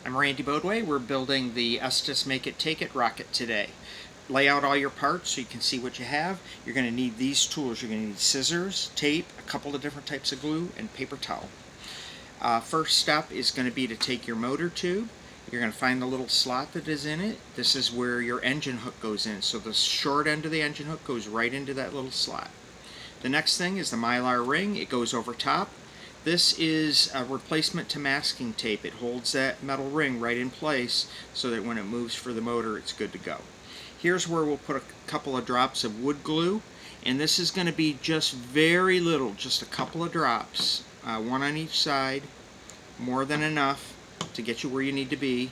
I'm Randy Bodway. We're building the Estes Make It Take It rocket today. Lay out all your parts so you can see what you have. You're going to need these tools. You're going to need scissors, tape, a couple of different types of glue, and paper towel. First step is going to be to take your motor tube. You're going to find the little slot that is in it. This is where your engine hook goes in. So the short end of the engine hook goes right into that little slot. The next thing is the Mylar ring. It goes over top. This is a replacement to masking tape. It holds that metal ring right in place so that when it moves for the motor, it's good to go. Here's where we'll put a couple of drops of wood glue, and this is going to be just very little, just a couple of drops, one on each side, more than enough to get you where you need to be,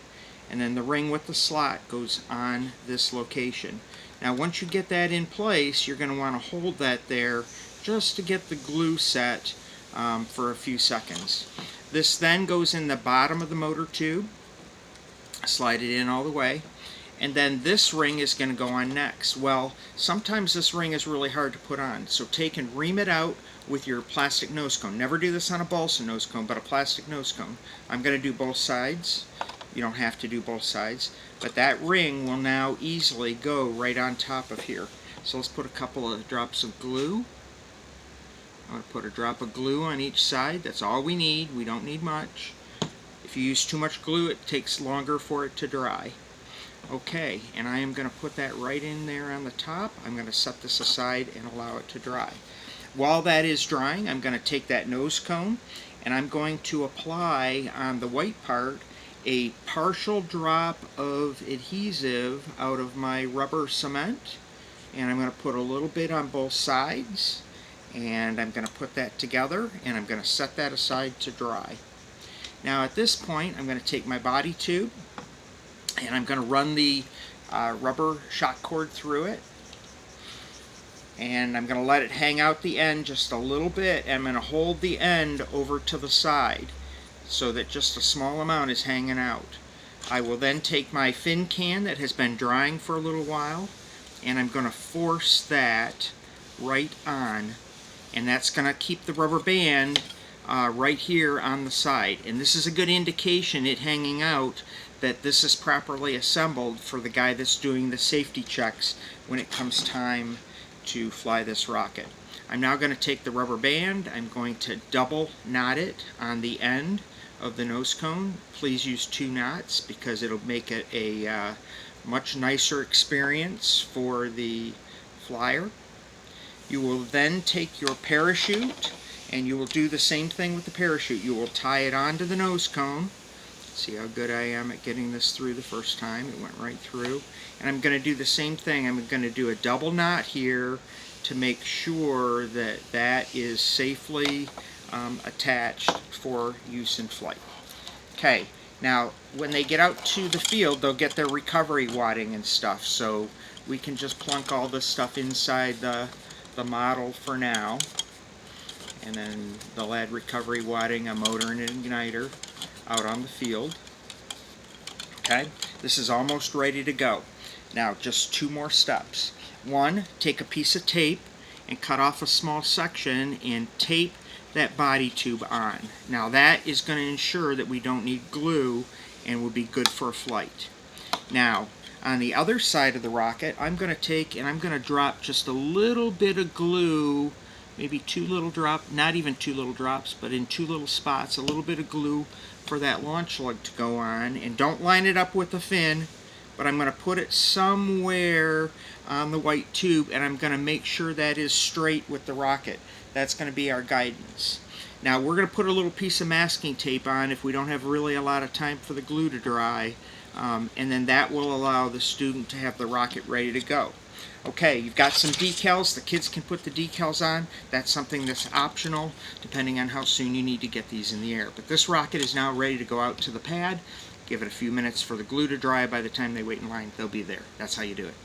and then the ring with the slot goes on this location. Now once you get that in place, you're going to want to hold that there just to get the glue set for a few seconds. This then goes in the bottom of the motor tube, slide it in all the way, and then this ring is going to go on next. Well, sometimes this ring is really hard to put on, so take and ream it out with your plastic nose cone. Never do this on a balsa nose cone, but a plastic nose cone. I'm going to do both sides. You don't have to do both sides, but that ring will now easily go right on top of here. So let's put a couple of drops of glue. I'm going to put a drop of glue on each side. That's all we need. We don't need much. If you use too much glue, it takes longer for it to dry. Okay, and I am going to put that right in there on the top. I'm going to set this aside and allow it to dry. While that is drying, I'm going to take that nose cone and I'm going to apply on the white part a partial drop of adhesive out of my rubber cement, and I'm going to put a little bit on both sides, and I'm going to put that together and I'm going to set that aside to dry. Now at this point I'm going to take my body tube and I'm going to run the rubber shock cord through it, and I'm going to let it hang out the end just a little bit, and I'm going to hold the end over to the side so that just a small amount is hanging out. I will then take my fin can that has been drying for a little while and I'm going to force that right on, and that's going to keep the rubber band right here on the side, and this is a good indication, it hanging out, that this is properly assembled for the guy that's doing the safety checks when it comes time to fly this rocket. I'm now going to take the rubber band, I'm going to double knot it on the end of the nose cone. Please use 2 knots because it'll make it a much nicer experience for the flyer. You will then take your parachute and you will do the same thing with the parachute. You will tie it onto the nose cone. See how good I am at getting this through the first time. It went right through. And I'm going to do the same thing. I'm going to do a double knot here to make sure that that is safely attached for use in flight. Okay, now when they get out to the field, they'll get their recovery wadding and stuff. So we can just plunk all this stuff inside the model for now. And then they'll add recovery wadding, a motor and an igniter out on the field. Okay, this is almost ready to go. Now just 2 more steps. 1, take a piece of tape and cut off a small section and tape that body tube on. Now that is going to ensure that we don't need glue and will be good for a flight. Now on the other side of the rocket, I'm going to take and I'm going to drop just a little bit of glue, maybe 2 little drops, not even 2 little drops, but in 2 little spots, a little bit of glue for that launch lug to go on. And don't line it up with the fin, but I'm going to put it somewhere on the white tube, and I'm going to make sure that is straight with the rocket. That's going to be our guidance. Now we're going to put a little piece of masking tape on if we don't have really a lot of time for the glue to dry, and then that will allow the student to have the rocket ready to go. Okay, you've got some decals. The kids can put the decals on. That's something that's optional depending on how soon you need to get these in the air. But this rocket is now ready to go out to the pad. Give it a few minutes for the glue to dry. By the time they wait in line, they'll be there. That's how you do it.